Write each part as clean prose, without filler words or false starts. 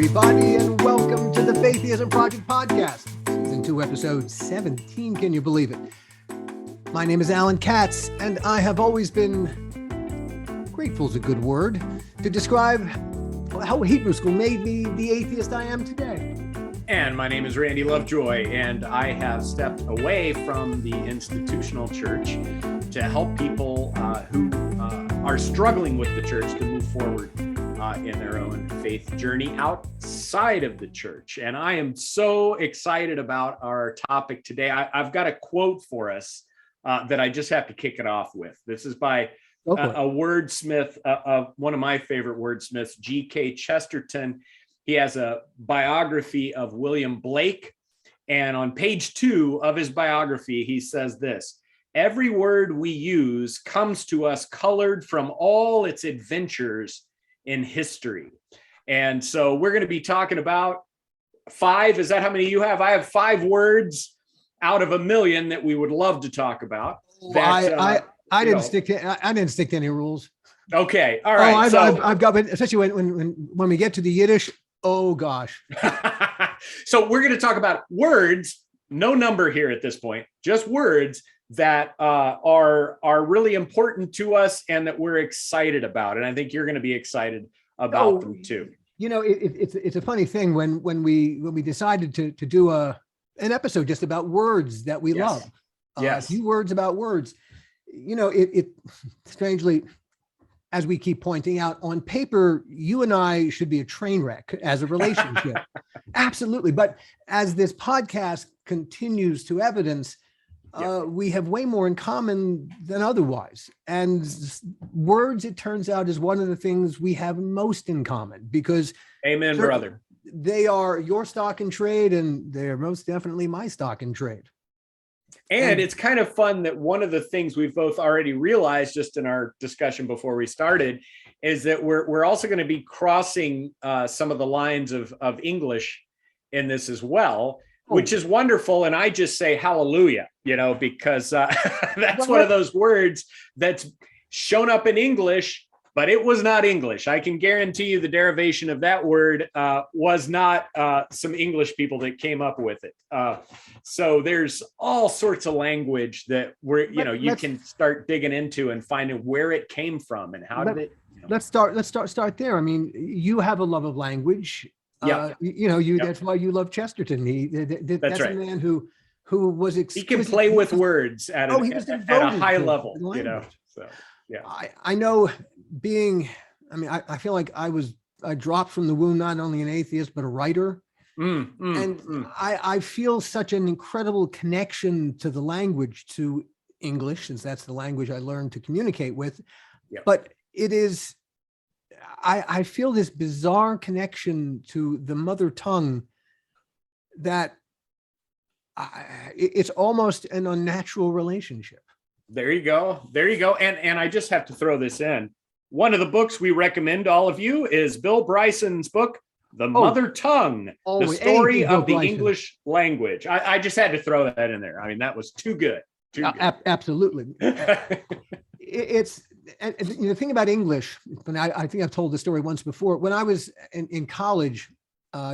everybody, and welcome to the Faitheism Project Podcast, Season 2, Episode 17. Can you believe it? My name is Alan Katz, and I have always been, grateful is a good word, to describe how Hebrew school made me the atheist I am today. And my name is Randy Lovejoy, and I have stepped away from the institutional church to help people who are struggling with the church to move forward in their own faith journey outside of the church. And I am so excited about our topic today. I've got a quote for us that I just have to kick it off with. This is by a wordsmith, one of my favorite wordsmiths, G.K. Chesterton. He has a biography of William Blake. And on page 2 of his biography, he says this: "Every word we use comes to us colored from all its adventures in history." And so we're going to be talking about 5. Is that how many you have? I have 5 words out of a million that we would love to talk about. That, I didn't stick to any rules. Okay. All right. I've got, especially when we get to the Yiddish. Oh gosh. So we're going to talk about words, no number here at this point, just words that are really important to us and that we're excited about. And I think you're going to be excited about them too. You know, it's a funny thing when we decided to do an episode just about words that we love. A few words about words. You know, it strangely, as we keep pointing out, on paper, you and I should be a train wreck as a relationship. Absolutely. But as this podcast continues to evidence, we have way more in common than otherwise. And words, it turns out, is one of the things we have most in common, because amen, brother, they are your stock in trade, and they're most definitely my stock in trade. And it's kind of fun that one of the things we've both already realized just in our discussion before we started is that we're also going to be crossing some of the lines of English in this as well, which is wonderful. And I just say hallelujah, you know, because that's one of those words that's shown up in English, but it was not English. I can guarantee you the derivation of that word was not some English people that came up with it. So there's all sorts of language that you can start digging into and finding where it came from and how did it. You know. Let's start there. I mean, you have a love of language. That's why you love Chesterton. That's right. A man who was he can play with words at a high level, you know. So yeah, I know. I feel like I dropped from the womb not only an atheist but a writer, I feel such an incredible connection to the language, to English, since that's the language I learned to communicate with. Yep. But it is. I feel this bizarre connection to the mother tongue that it's almost an unnatural relationship. There you go. And I just have to throw this in. One of the books we recommend to all of you is Bill Bryson's book, The Mother Tongue, the story of the English language. I just had to throw that in there. I mean, that was too good. Absolutely. And the thing about English, and I think I've told the story once before, when I was in college,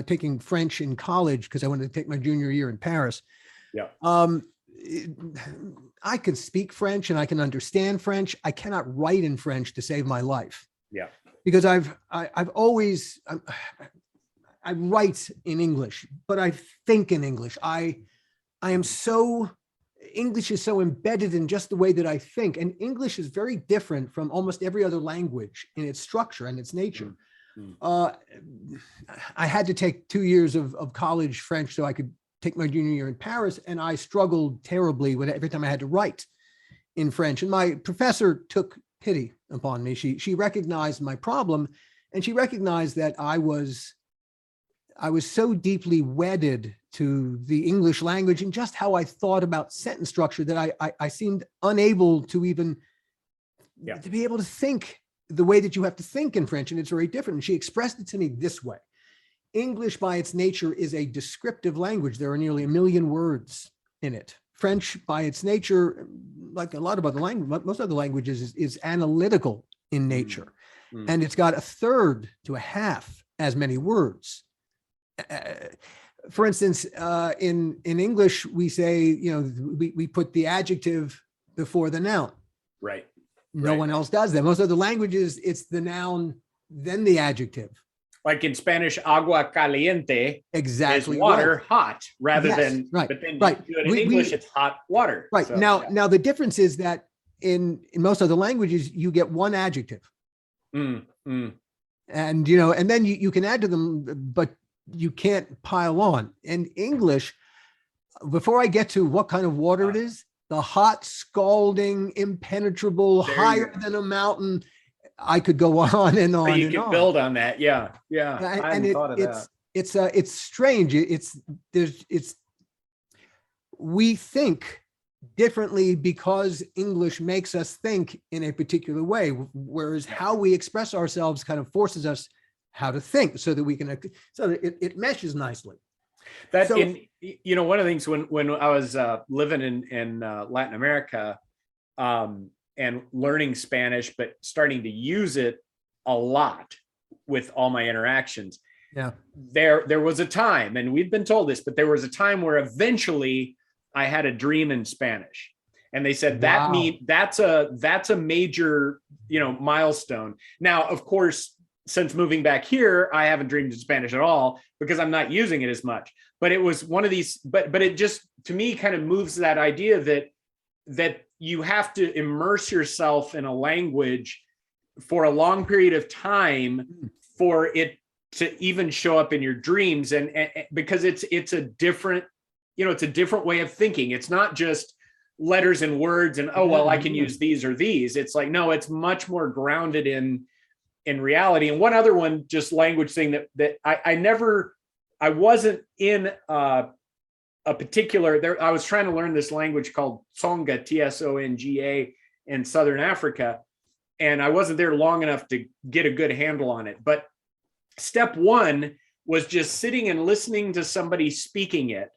taking French in college, because I wanted to take my junior year in Paris. Yeah. I can speak French and I can understand French. I cannot write in French to save my life. Yeah. Because I write in English, but I think in English. English is so embedded in just the way that I think. And English is very different from almost every other language in its structure and its nature. I had to take 2 years of college French so I could take my junior year in Paris, and I struggled terribly with every time I had to write in French. And my professor took pity upon me. She recognized my problem, and she recognized that I was so deeply wedded to the English language and just how I thought about sentence structure that I seemed unable to even to be able to think the way that you have to think in French, and it's very different. And she expressed it to me this way: English by its nature is a descriptive language. There are nearly 1 million words in it. French by its nature, like a lot of other languages, most other languages, is analytical in nature. And it's got 1/3 to 1/2 as many words. For instance, in English, we say, we put the adjective before the noun. Right. No one else does that. Most other languages, it's the noun, then the adjective. Like in Spanish, agua caliente Exactly is water, right. rather rather Yes, than, right, but then right. you do it in English, it's hot water. Right. So, Now the difference is that in most other languages, you get one adjective. And, and then you can add to them, but you can't pile on. In English, before I get to what kind of water it is, the hot, scalding, impenetrable, higher than a mountain, I could go on and on. You can build on that. Yeah. I hadn't thought of that. It's strange. We think differently because English makes us think in a particular way, whereas how we express ourselves kind of forces us how to think so that we can, so that it meshes nicely. That one of the things when I was living in Latin America and learning Spanish, but starting to use it a lot with all my interactions. Yeah. There was a time, and we've been told this, but there was a time where eventually I had a dream in Spanish. And they said that's a major, milestone. Now, of course, since moving back here, I haven't dreamed in Spanish at all because I'm not using it as much. But it was one of these, but it just, to me, kind of moves that idea that you have to immerse yourself in a language for a long period of time for it to even show up in your dreams. And because it's a different, it's a different way of thinking. It's not just letters and words and, I can use these or these. It's like, no, it's much more grounded in reality. And one other one, just language thing that I wasn't in a particular, I was trying to learn this language called Tsonga, Tsonga, in Southern Africa. And I wasn't there long enough to get a good handle on it. But step one was just sitting and listening to somebody speaking it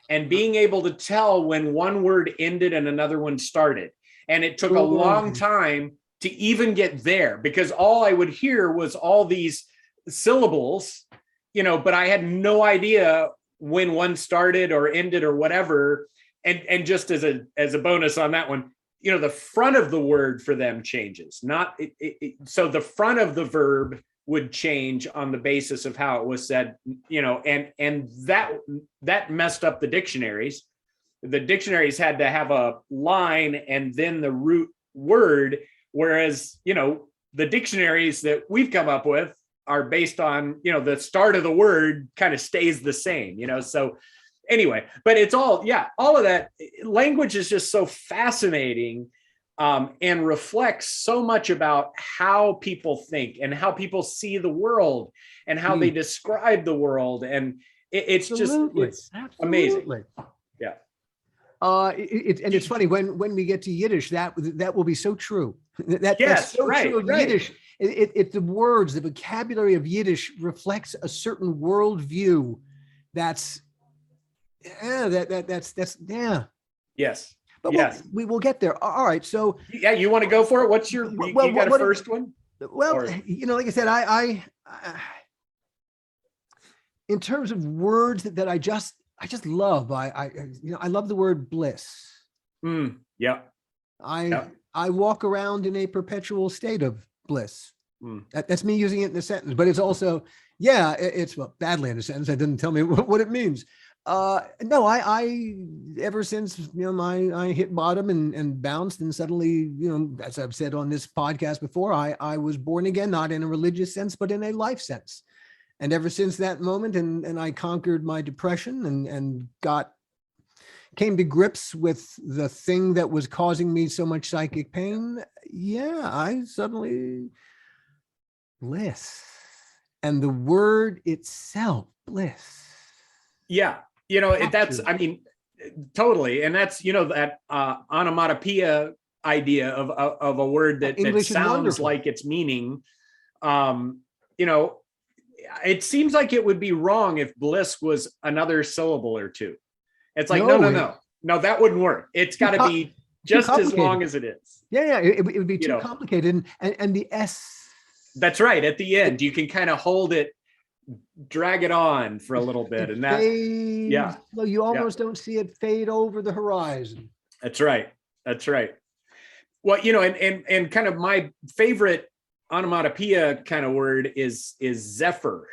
and being able to tell when one word ended and another one started. And it took a long time to even get there because all I would hear was all these syllables, but I had no idea when one started or ended or whatever. And just as a bonus on that one, the front of the word for them changes. So the front of the verb would change on the basis of how it was said, and that messed up the dictionaries. The dictionaries had to have a line and then the root word, whereas, the dictionaries that we've come up with are based on, the start of the word kind of stays the same, so anyway, but it's all of that. Language is just so fascinating and reflects so much about how people think and how people see the world and how they describe the world. And it's amazing. Yeah. It's funny when we get to Yiddish, that will be so true. That's so true of Yiddish. It the words, the vocabulary of Yiddish reflects a certain worldview. That's. Yes. But we will get there. All right. So you want to go for it? What's your? You got a first one? Well, like I said, I in terms of words that I just love. I love the word bliss. Yeah. I walk around in a perpetual state of bliss. That's me using it in a sentence, but it's also it's badly in a sentence. That didn't tell me what it means. No, I ever since, I hit bottom and bounced and suddenly, as I've said on this podcast before, I was born again, not in a religious sense, but in a life sense. And ever since that moment, and I conquered my depression and came to grips with the thing that was causing me so much psychic pain. I suddenly bliss, and the word itself, bliss. Yeah. That's, totally. And that's, that onomatopoeia idea of a word that sounds like its meaning. It seems like it would be wrong if bliss was another syllable or two. It's like, no, that wouldn't work. It's got to be just as long as it is. It would be too complicated. And the S. That's right. At the end, you can kind of hold it drag it on for a little bit. And that, yeah. Well, you almost don't see it fade over the horizon. That's right. That's right. Well, and kind of my favorite onomatopoeia kind of word is zephyr.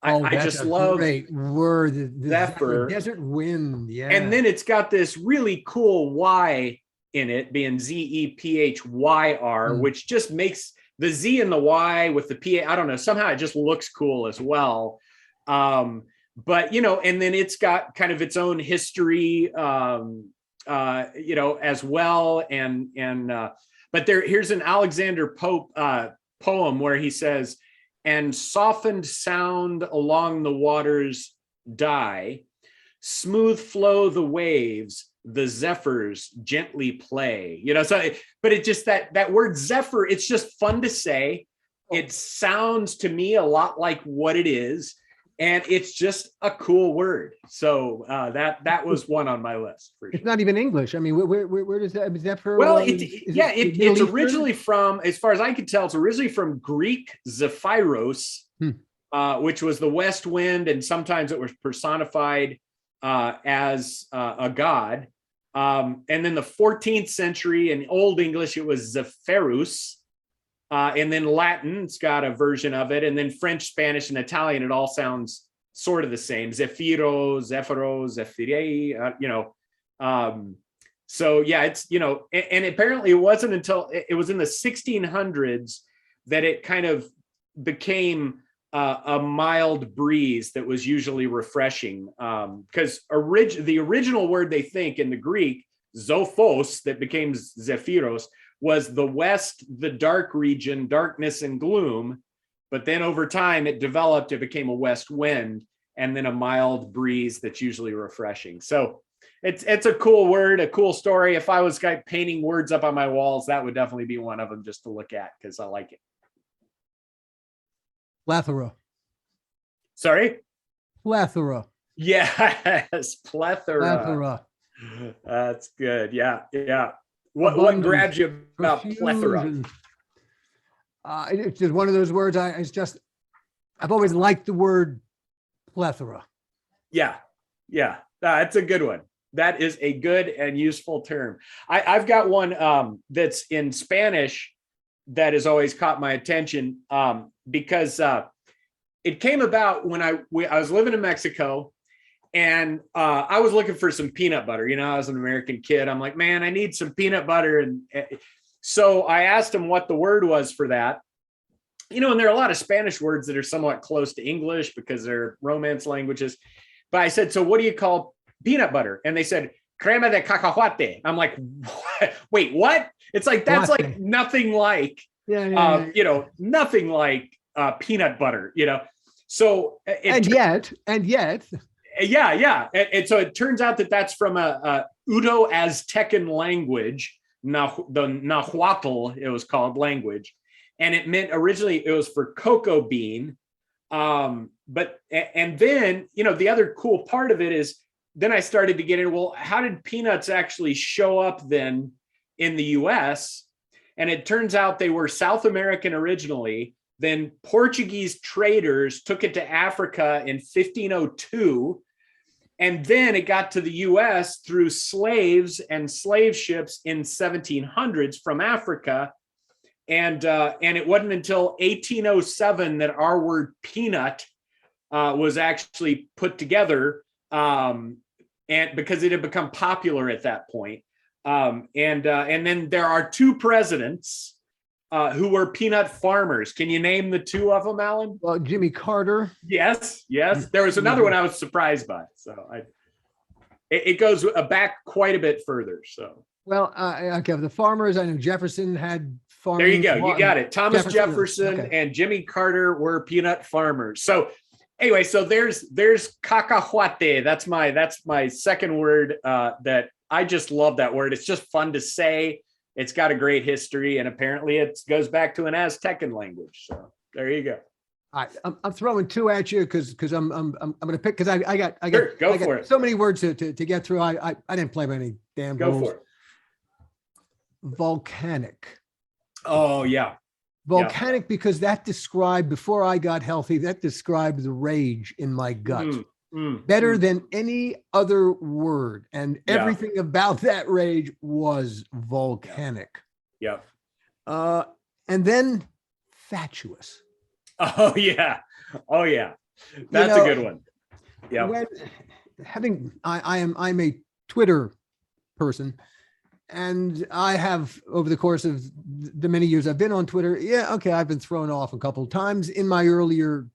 I just love great word. The zephyr, desert wind. Yeah. And then it's got this really cool Y in it, being ZEPHYR, which just makes the Z and the Y with the PA. I don't know. Somehow it just looks cool as well. But and then it's got kind of its own history, as well. But here's an Alexander Pope poem where he says, "And softened sound along the waters die, smooth flow the waves, the zephyrs gently play." But it just that word zephyr, it's just fun to say. It sounds to me a lot like what it is, and it's just a cool word. So that was one on my list for sure. It's not even English. I mean, where does that zephyr? Well, it's originally from, as far as I can tell, it's originally from Greek Zephyros, which was the west wind, and sometimes it was personified as a god. And then the 14th century in Old English, it was Zephyrus. And then Latin, it's got a version of it. And then French, Spanish, and Italian, it all sounds sort of the same. Zefiro, Zephire, so yeah, it's, and apparently it wasn't until it was in the 1600s that it kind of became a mild breeze that was usually refreshing. Because the original word they think in the Greek, zophos, that became Zephyros, was the west, the dark region, darkness and gloom. But then over time it developed, it became a west wind, and then a mild breeze that's usually refreshing. So it's a cool word, a cool story. If I was painting words up on my walls, that would definitely be one of them just to look at, because I like it. Plethora. Sorry? Plethora. Yes, plethora. That's good. Yeah. What grabs you about plethora? It's just one of those words. I've always liked the word plethora. Yeah. That's a good one. That is a good and useful term. I've got one that's in Spanish that has always caught my attention because it came about when I was living in Mexico. And I was looking for some peanut butter. I was an American kid. I'm like, man, I need some peanut butter. And so I asked him what the word was for that. And there are a lot of Spanish words that are somewhat close to English because they're Romance languages. But I said, so what do you call peanut butter? And they said, crema de cacahuate. I'm like, what? Wait, what? It's like, that's like nothing like, nothing like peanut butter, So and yet. Yeah. And so it turns out that that's from a Uto-Aztecan language, the Nahuatl, it was called, language. And it meant originally it was for cocoa bean. And then, the other cool part of it is then I started to get into, well, how did peanuts actually show up then in the US? And it turns out they were South American originally. Then Portuguese traders took it to Africa in 1502. And then it got to the US through slaves and slave ships in 1700s from Africa. And it wasn't until 1807 that our word peanut was actually put together, and because it had become popular at that point. And then there are two presidents who were peanut farmers. Can you name the two of them, Alan? Well, Jimmy Carter. Yes. There was another one I was surprised by. So it goes back quite a bit further. So. Well, okay, the farmers, I know Jefferson had farming. There you go. You got it. Thomas Jefferson and Jimmy Carter were peanut farmers. So anyway, so there's cacahuate. That's my second word that I just love that word. It's just fun to say. It's got a great history, and apparently it goes back to an Aztecan language. So there you go. All right, I'm throwing two at you because I'm going to pick, because I got for it. So many words to get through. I didn't play by any damn rules. Go for it. Volcanic. Oh yeah. Volcanic, because that described, before I got healthy, that described the rage in my gut better than any other word. And everything about that rage was volcanic. Yeah. And then fatuous. Oh yeah. Oh yeah. That's a good one. Yeah. I'm a Twitter person, and I have, over the course of the many years I've been on Twitter, I've been thrown off a couple of times in my earlier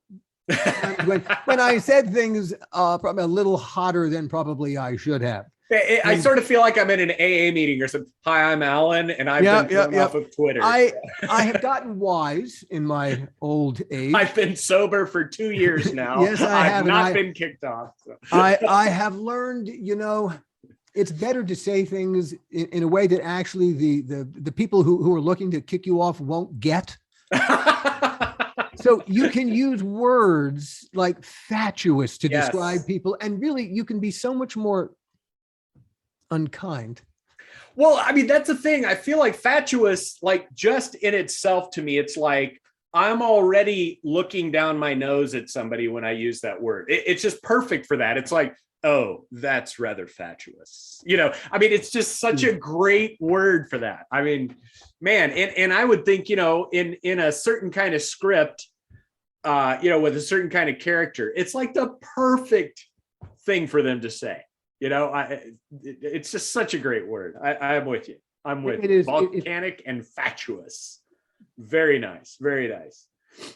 when I said things probably a little hotter than probably I should have. I sort of feel like I'm in an AA meeting or something. Hi, I'm Alan, and I've been thrown off of Twitter. I have gotten wise in my old age. I've been sober for 2 years now. Yes, I have not been kicked off. So. I have learned, it's better to say things in a way that actually the people who are looking to kick you off won't get. So you can use words like fatuous to describe people, and really you can be so much more unkind. Well, I mean, that's the thing. I feel like fatuous, like just in itself, to me, it's like I'm already looking down my nose at somebody when I use that word. It's just perfect for that. It's like, oh, that's rather fatuous. I mean, it's just such a great word for that. I mean, man, and I would think, in a certain kind of script, with a certain kind of character, it's like the perfect thing for them to say. It's just such a great word. I'm with you. I'm with you. Volcanic and fatuous. Very nice. Very nice.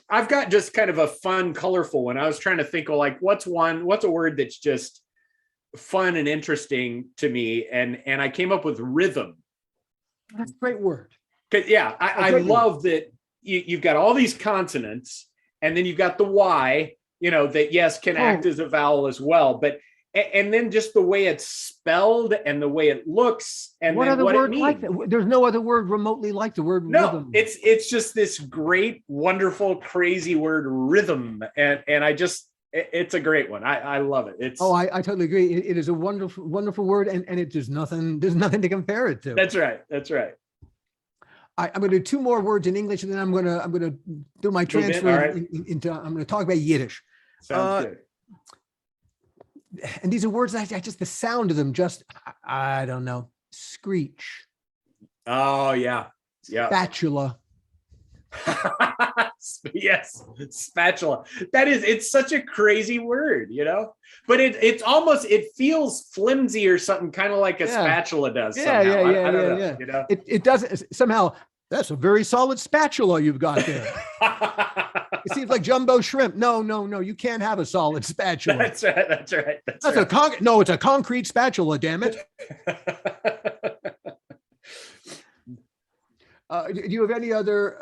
I've got just kind of a fun, colorful one. I was trying to think of like, what's a word that's just fun and interesting to me. And I came up with rhythm. That's a great word. I love that you've got all these consonants, and then you've got the Y, that can act as a vowel as well. And then just the way it's spelled and the way it looks, and what other word like that? There's no other word remotely like the word rhythm. It's just this great, wonderful, crazy word, rhythm, and it's a great one. I love it. I totally agree. It is a wonderful, wonderful word, and there's nothing to compare it to. That's right. I'm going to do 2 more words in English, and then I'm going to do my transfer into. I'm going to talk about Yiddish. Sounds good. And these are words that I just, the sound of them, just, I don't know, screech. Oh, yeah. Spatula. Yes, spatula. It's such a crazy word, but it's almost, it feels flimsy or something, kind of like a spatula does. I don't know. It doesn't somehow. That's a very solid spatula you've got there. It seems like jumbo shrimp. No, you can't have a solid spatula. That's right. It's a concrete spatula, damn it. Do you have any other?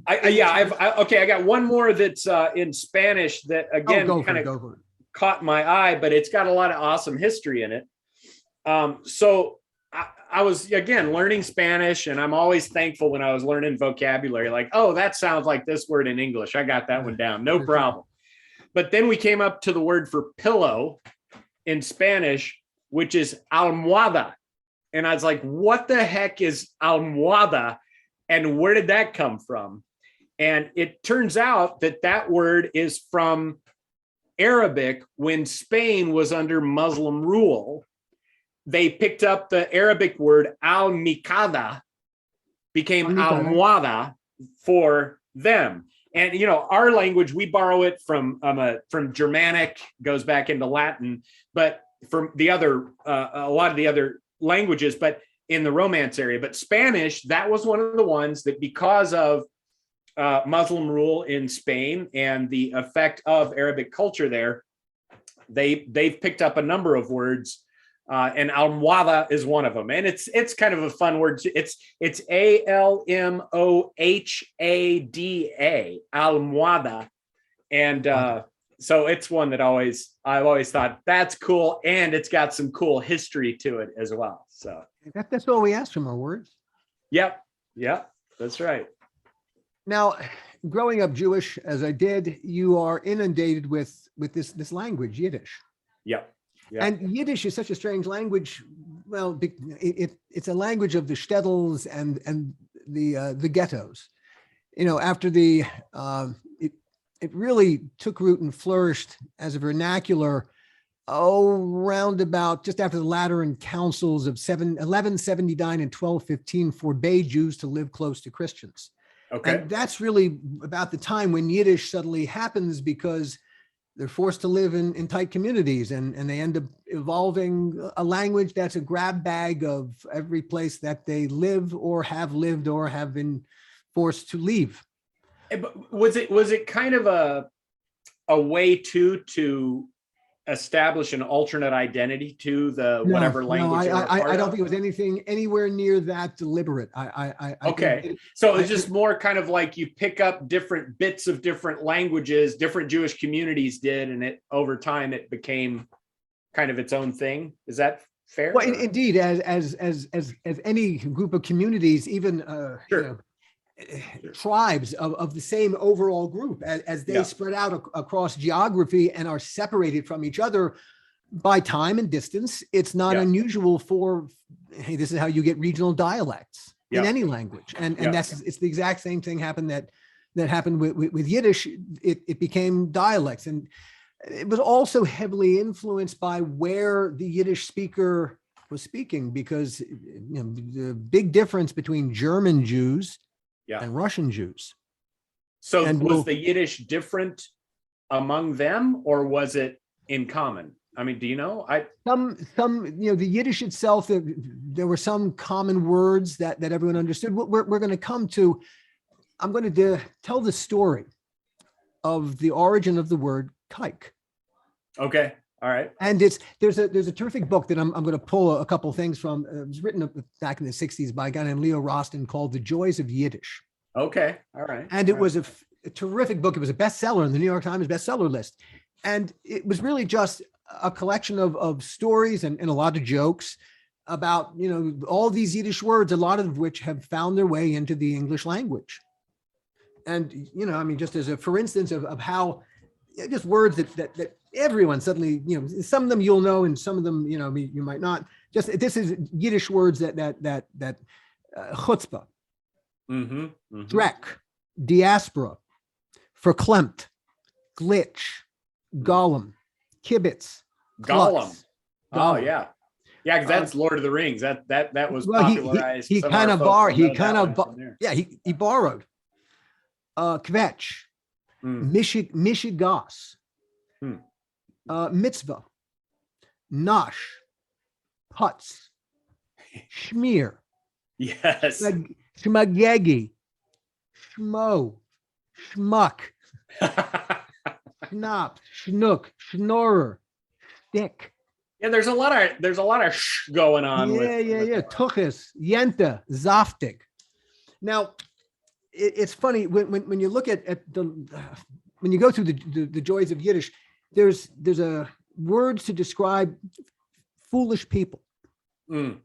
I got one more that's in Spanish that again kind of caught my eye, but it's got a lot of awesome history in it. So I was, again, learning Spanish, and I'm always thankful when I was learning vocabulary, like, oh, that sounds like this word in English. I got that one down. No problem. But then we came up to the word for pillow in Spanish, which is almohada. And I was like, what the heck is almohada? And where did that come from? And it turns out that word is from Arabic. When Spain was under Muslim rule, they picked up the Arabic word al-mikada, became almohada for them. And, our language, we borrow it from Germanic, goes back into Latin, but from the other, a lot of the other languages, but in the Romance area. But Spanish, that was one of the ones that, because of Muslim rule in Spain and the effect of Arabic culture there, they've picked up a number of words. And almohada is one of them, and it's kind of a fun word. It's almohada, almohada, and so it's one that I've always thought that's cool, and it's got some cool history to it as well. So that's all we ask from our words. Yep, that's right. Now, growing up Jewish as I did, you are inundated with this language, Yiddish. Yep. Yeah. And Yiddish is such a strange language. Well, it's a language of the shtetls and the ghettos. after it really took root and flourished as a vernacular, round about just after the Lateran councils of 1179 and 1215 forbade Jews to live close to Christians. Okay. And that's really about the time when Yiddish suddenly happens, because they're forced to live in tight communities, and they end up evolving a language that's a grab bag of every place that they live or have lived or have been forced to leave. But was it kind of a way to establish an alternate identity to the whatever language? I don't think it was anything anywhere near that deliberate. Okay. So it's just more kind of like you pick up different bits of different languages, different Jewish communities did, and over time it became kind of its own thing. Is that fair? Well, indeed, as any group of communities, even Sure. Tribes of the same overall group, as they spread out across geography and are separated from each other by time and distance, it's not unusual for, hey, this is how you get regional dialects in any language. And it's the exact same thing happened that happened with Yiddish. It became dialects, and it was also heavily influenced by where the Yiddish speaker was speaking, because the big difference between German Jews and Russian Jews. So was the Yiddish different among them, or was it in common? I mean, do you know? Some the Yiddish itself, there were some common words that everyone understood. We're going to come to. I'm going to tell the story of the origin of the word kike. Okay. All right. And there's a terrific book that I'm going to pull a couple things from. It was written back in the 60s by a guy named Leo Rosten called The Joys of Yiddish. Okay. All right. And it was a terrific book. It was a bestseller on the New York Times bestseller list. And it was really just a collection of stories and a lot of jokes about, all these Yiddish words, a lot of which have found their way into the English language. And, just as for instance of how just words that everyone suddenly, some of them you'll know, and some of them, you might not. Just this is Yiddish words that chutzpah, dreck, diaspora, verklempt, glitch, golem, kibitz, Gollum. Oh yeah, because that's Lord of the Rings. That was popularized. He kind of borrowed. He borrowed. Kvetch, mishigas, mitzvah, nosh, putz, schmear, yes, shmagegi, schmo, schmuck, schnapp, schnook, schnorrer, stick. Yeah, there's a lot of sh going on. Tuchis, yenta, zaftig. Now, it's funny when you look at when you go through the joys of Yiddish, there's a words to describe foolish people,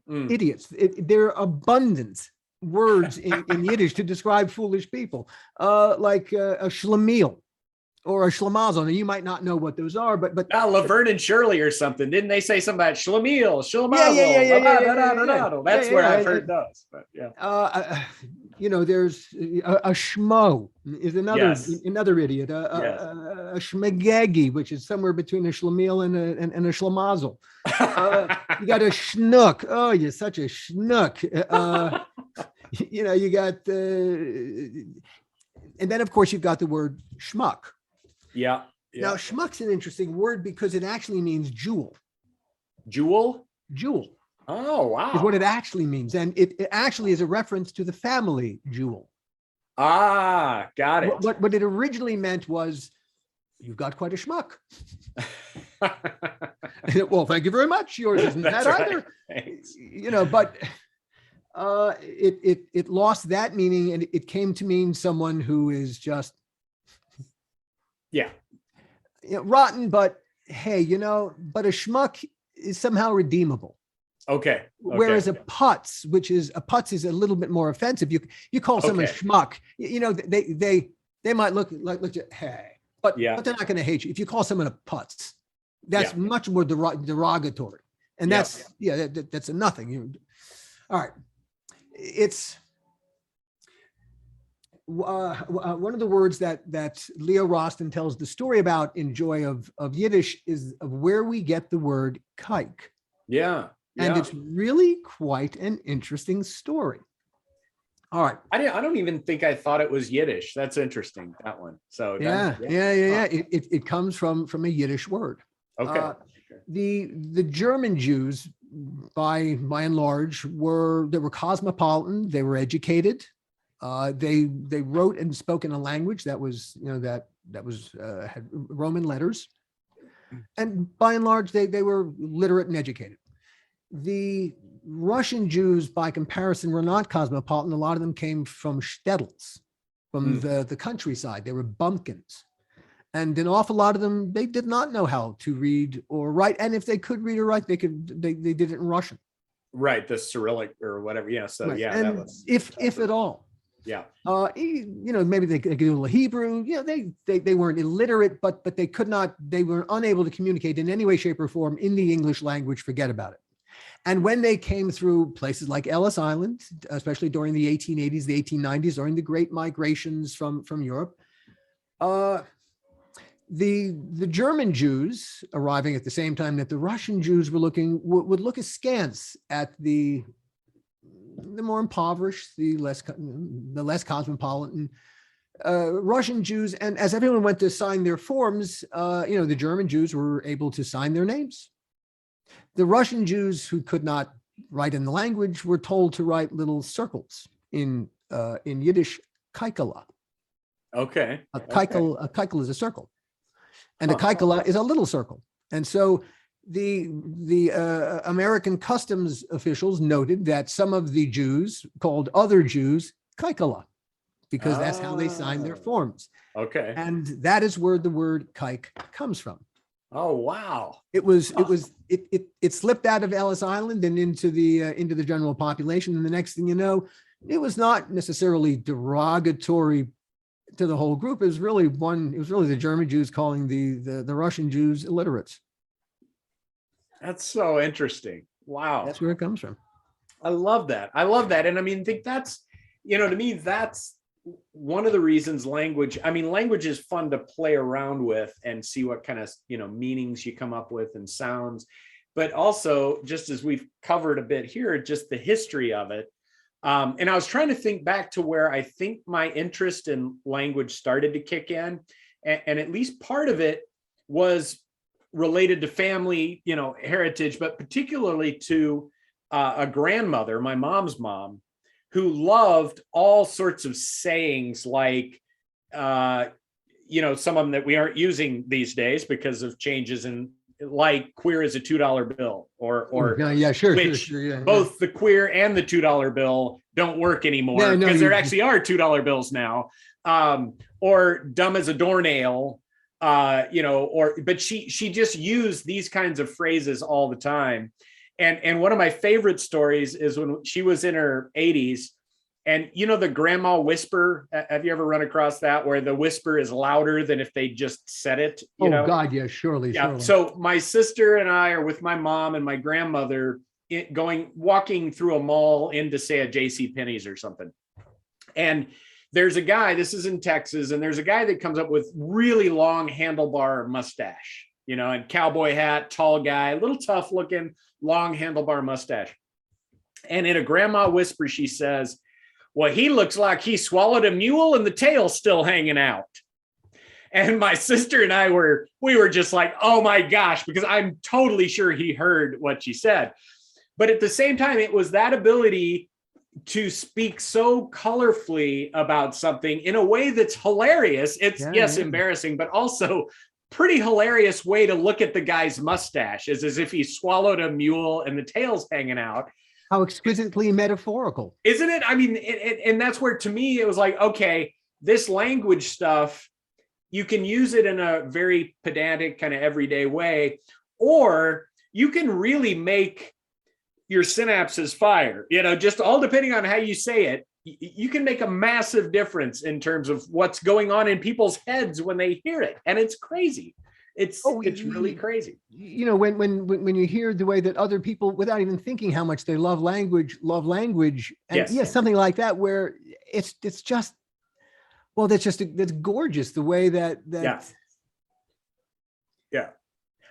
idiots. There are abundant words in Yiddish to describe foolish people, like a schlemiel or a schlemazel. Now, you might not know what those are, but Laverne and Shirley or something. Didn't they say something about schlemiel, schlemazel? Yeah. That's where I've heard those. But there's a schmo is another idiot. A schmagegi, which is somewhere between a schlemiel and a schlemazel. You got a schnook. Oh, you're such a schnook. You got and then of course you've got the word schmuck. Yeah. Now schmuck's an interesting word because it actually means jewel. Jewel. Oh, wow. Is what it actually means. And it actually is a reference to the family jewel. Ah, got it. What it originally meant was, you've got quite a schmuck. Well, thank you very much. Yours isn't that either. Thanks. But it lost that meaning, and it came to mean someone who is just rotten, but hey, but a schmuck is somehow redeemable. Okay. Whereas a putz is a little bit more offensive. You call someone a schmuck, they might look at, hey, but they're not going to hate you. If you call someone a putz, that's much more derogatory, and that's a nothing. All right, one of the words that Leo Rosten tells the story about in Joy of Yiddish is of where we get the word kike. Yeah. And Yeah. it's really quite an interesting story. All right. I don't even think I thought it was Yiddish. That's interesting, that one. So Yeah. It comes from a Yiddish word. Okay. The German Jews, by and large, were cosmopolitan. They were educated. They wrote and spoke in a language that was had Roman letters, and by and large they were literate and educated. The Russian Jews, by comparison, were not cosmopolitan. A lot of them came from shtetls, from the countryside. They were bumpkins. And an awful lot of them, they did not know how to read or write. And if they could read or write, they did it in Russian. Right, the Cyrillic or whatever. Yeah. So right. yeah, and that was if at all. Yeah. Maybe they could do a little Hebrew. They weren't illiterate, but they were unable to communicate in any way, shape, or form in the English language. Forget about it. And when they came through places like Ellis Island, especially during the 1880s, the 1890s, during the great migrations from Europe, the German Jews arriving at the same time that the Russian Jews would look askance at the more impoverished, the less cosmopolitan Russian Jews. And as everyone went to sign their forms, the German Jews were able to sign their names. The Russian Jews who could not write in the language were told to write little circles in Yiddish, kaikala. Okay. A kaikal is a circle, and a kaikala is a little circle. And so the American customs officials noted that some of the Jews called other Jews kaikala, because that's how they signed their forms. Okay. And that is where the word kike comes from. Oh, wow. It slipped out of Ellis Island and into the general population. And the next thing you know, it was not necessarily derogatory to the whole group. It was really the German Jews calling the Russian Jews illiterates. That's so interesting. Wow. That's where it comes from. I love that. And I mean, I think that's, to me, that's one of the reasons language is fun to play around with and see what kind of, meanings you come up with and sounds, but also, just as we've covered a bit here, just the history of it. And I was trying to think back to where I think my interest in language started to kick in. And at least part of it was related to family, heritage, but particularly to a grandmother, my mom's mom, who loved all sorts of sayings like, some of them that we aren't using these days because of changes in, like queer is a $2 bill or both the queer and the $2 bill don't work anymore because there actually are $2 bills now, or dumb as a doornail, but she just used these kinds of phrases all the time. And one of my favorite stories is when she was in her 80s, and the grandma whisper. Have you ever run across that, where the whisper is louder than if they just said it? God, yeah, surely. Yeah. Surely. So my sister and I are with my mom and my grandmother walking through a mall into, say, a JCPenney's or something. And there's a guy, this is in Texas, and there's a guy that comes up with really long handlebar mustache, and cowboy hat, tall guy, a little tough looking, long handlebar mustache. And in a grandma whisper, she says, "Well, he looks like he swallowed a mule and the tail's still hanging out." And my sister and I we were just like, oh my gosh, because I'm totally sure he heard what she said. But at the same time, it was that ability to speak so colorfully about something in a way that's hilarious. It's embarrassing, but also pretty hilarious way to look at the guy's mustache, is as if he swallowed a mule and the tail's hanging out. How exquisitely metaphorical. Isn't it? I mean, and that's where, to me, it was like, okay, this language stuff, you can use it in a very pedantic kind of everyday way, or you can really make your synapses fire, just all depending on how you say it. You can make a massive difference in terms of what's going on in people's heads when they hear it. And it's crazy. It's really crazy. When you hear the way that other people, without even thinking how much they love language, and yes, something like that, where it's just Well, that's gorgeous. The way that Yeah.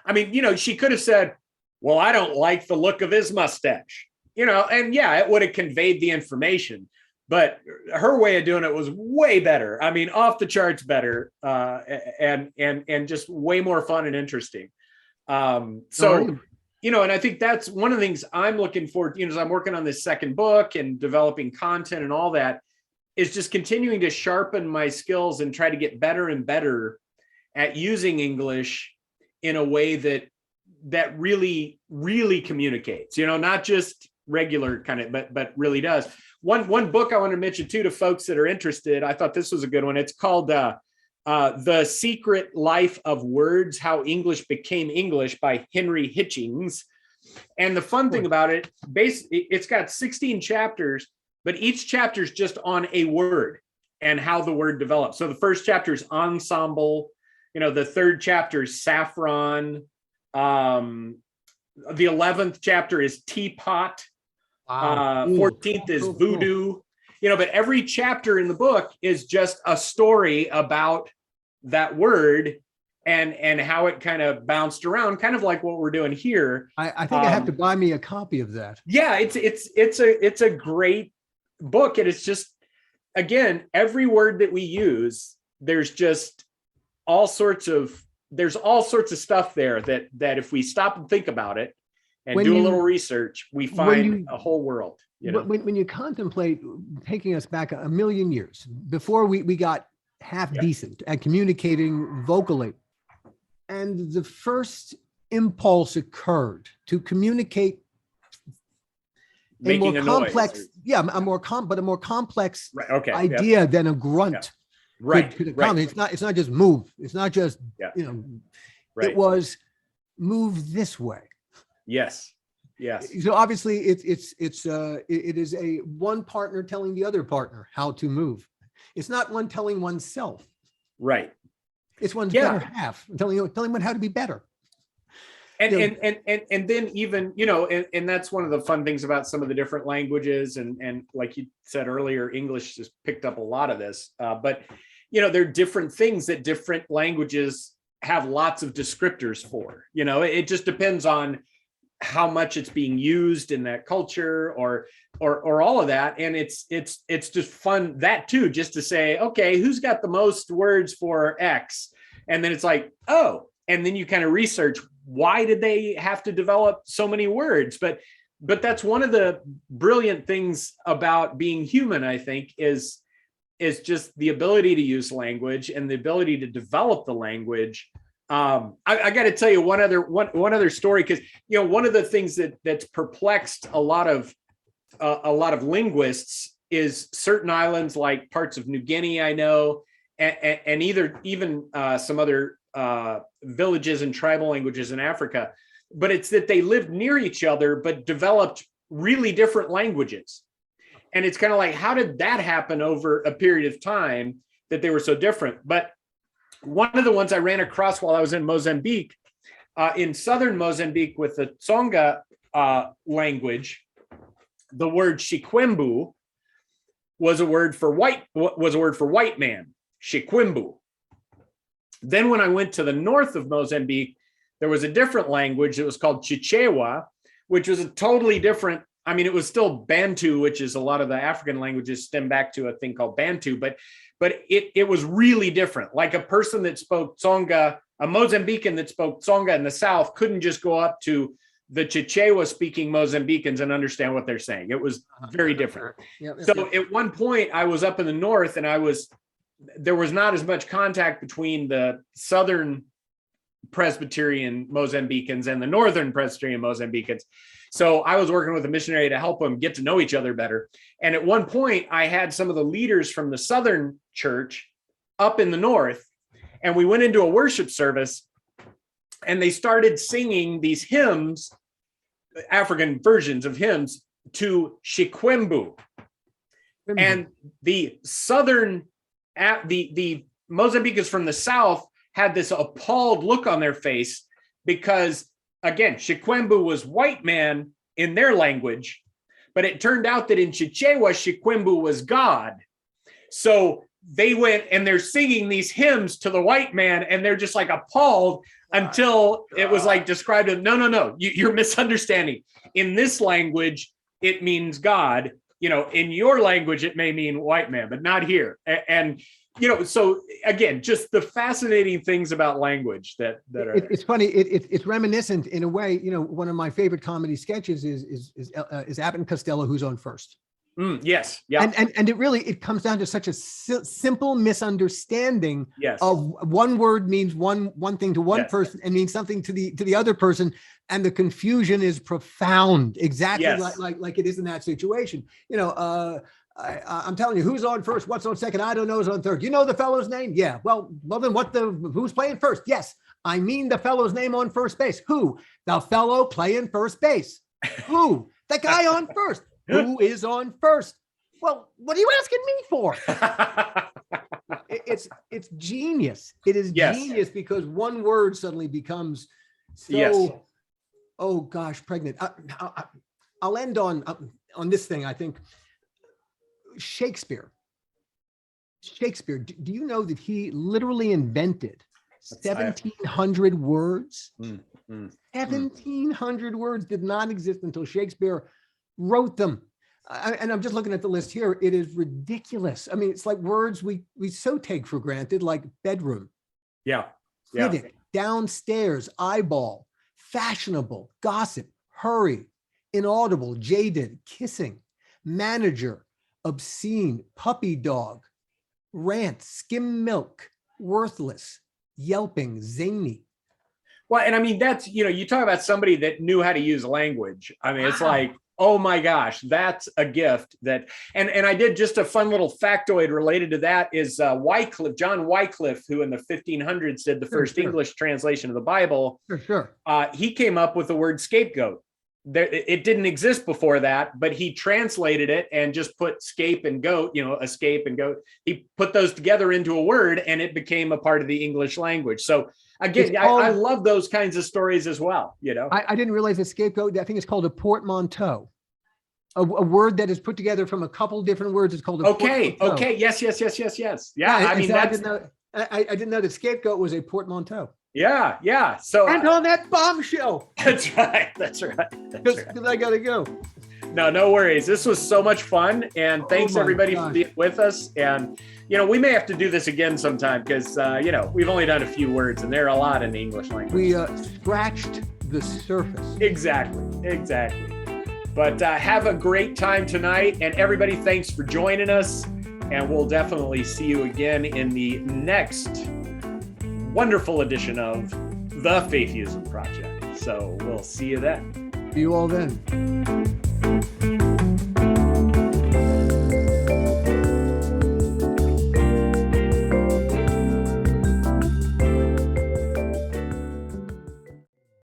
I mean, she could have said, well, I don't like the look of his mustache, and yeah, it would have conveyed the information, but her way of doing it was way better. I mean, off the charts better, and just way more fun and interesting. And I think that's one of the things I'm looking forward to, as I'm working on this second book and developing content and all that, is just continuing to sharpen my skills and try to get better and better at using English in a way that really, really communicates, not just regular kind of, but really does. One book I want to mention too, to folks that are interested, I thought this was a good one. It's called The Secret Life of Words, How English Became English by Henry Hitchings. And the fun thing about it, it's got 16 chapters, but each chapter is just on a word and how the word develops. So the first chapter is ensemble. The third chapter is saffron. The 11th chapter is teapot. wow. 14th is voodoo. But every chapter in the book is just a story about that word and how it kind of bounced around, kind of like what we're doing here. I think I have to buy me a copy of that. Yeah, it's a great book, and it's just, again, every word that we use, there's all sorts of stuff there that if we stop and think about it and do a little research, we find a whole world. When you contemplate taking us back a million years before we got half decent at communicating vocally, and the first impulse occurred to communicate Making a more complex, noise, a more complex right, idea than a grunt. Right. Could accommodate. It's not just move. It's not just Right. It was move this way. Yes. So obviously it is a one partner telling the other partner how to move. It's not one telling oneself. Right. It's one's better half telling one how to be better. And then even, and that's one of the fun things about some of the different languages. And like you said earlier, English just picked up a lot of this. But, there are different things that different languages have lots of descriptors for. It just depends on how much it's being used in that culture or all of that. And it's just fun, that too, just to say, okay, who's got the most words for X? And then it's like, oh, and then you kind of research, why did they have to develop so many words? But that's one of the brilliant things about being human, I think, is just the ability to use language and the ability to develop the language. I got to tell you one other story, because one of the things that's perplexed a lot of linguists is certain islands, like parts of New Guinea, I know, and even some other villages and tribal languages in Africa, but it's that they lived near each other but developed really different languages. And it's kind of like, how did that happen over a period of time that they were so different? But one of the ones I ran across while I was in Mozambique, in southern Mozambique, with the Tsonga language, the word shikwembu was a word for white man, shikwembu. Then when I went to the north of Mozambique, there was a different language that was called Chichewa, which was a totally different, it was still Bantu, which is a lot of the African languages stem back to a thing called Bantu, but it was really different. Like a person that spoke Tsonga, a Mozambican that spoke Tsonga in the south couldn't just go up to the Chichewa speaking Mozambicans and understand what they're saying. It was very different. At one point I was up in the north, and there was not as much contact between the southern Presbyterian Mozambicans and the northern Presbyterian Mozambicans. So I was working with a missionary to help them get to know each other better. And at one point I had some of the leaders from the southern church up in the north, and we went into a worship service, and they started singing these hymns, African versions of hymns, to Shikwembu. And the Mozambicans from the south had this appalled look on their face, because again, Shikwembu was white man in their language, but it turned out that in Chichewa, Shikwembu was God. So they went and they're singing these hymns to the white man, and they're just like appalled until it was like described as, no, you're misunderstanding. In this language, it means God. In your language, it may mean white man, but not here. And so again, just the fascinating things about language that are. It's funny. It's reminiscent in a way. One of my favorite comedy sketches is Abbott and Costello, who's on first. Yes. Yeah. And it comes down to such a simple misunderstanding. Yes. Of one word means one thing to one Yes. person and means something to the other person, and the confusion is profound. Exactly. Yes. like it is in that situation. I'm telling you, who's on first, what's on second, I don't know, who's on third. You know the fellow's name? Yeah. Well, then who's playing first? Yes. I mean the fellow's name on first base. Who? The fellow playing first base. Who? The guy on first. Who is on first? Well, what are you asking me for? It's genius. It is genius because one word suddenly becomes so, oh gosh, pregnant. I'll end on this thing. I think Shakespeare, do you know that he literally invented 1,700 words? 1,700 words did not exist until Shakespeare wrote them. And I'm just looking at the list here. It is ridiculous. I mean, it's like words we so take for granted, like bedroom, critic, downstairs, eyeball, fashionable, gossip, hurry, inaudible, jaded, kissing, manager, obscene, puppy dog, rant, skim milk, worthless, yelping, zany. Well, and I mean, that's, you talk about somebody that knew how to use language. I mean, it's like, oh my gosh, that's a gift that, and I did just a fun little factoid related to that is John Wycliffe, who in the 1500s did the first English translation of the Bible. He came up with the word scapegoat. It didn't exist before that, but he translated it and just put scape and goat, escape and goat. He put those together into a word and it became a part of the English language. So again, I love those kinds of stories as well. I didn't realize that scapegoat, I think it's called a portmanteau. A word that is put together from a couple different words is called a portmanteau. Okay. Yes. Yeah. I mean, I didn't know that scapegoat was a portmanteau. Yeah. So and on that bombshell. That's right. Because I gotta go. No worries. This was so much fun, and thanks everybody for being with us. And we may have to do this again sometime because we've only done a few words, and there are a lot in the English language. We scratched the surface. Exactly. But have a great time tonight, and everybody, thanks for joining us. And we'll definitely see you again in the next wonderful edition of the Faitheism Project. So we'll see you then. See you all then.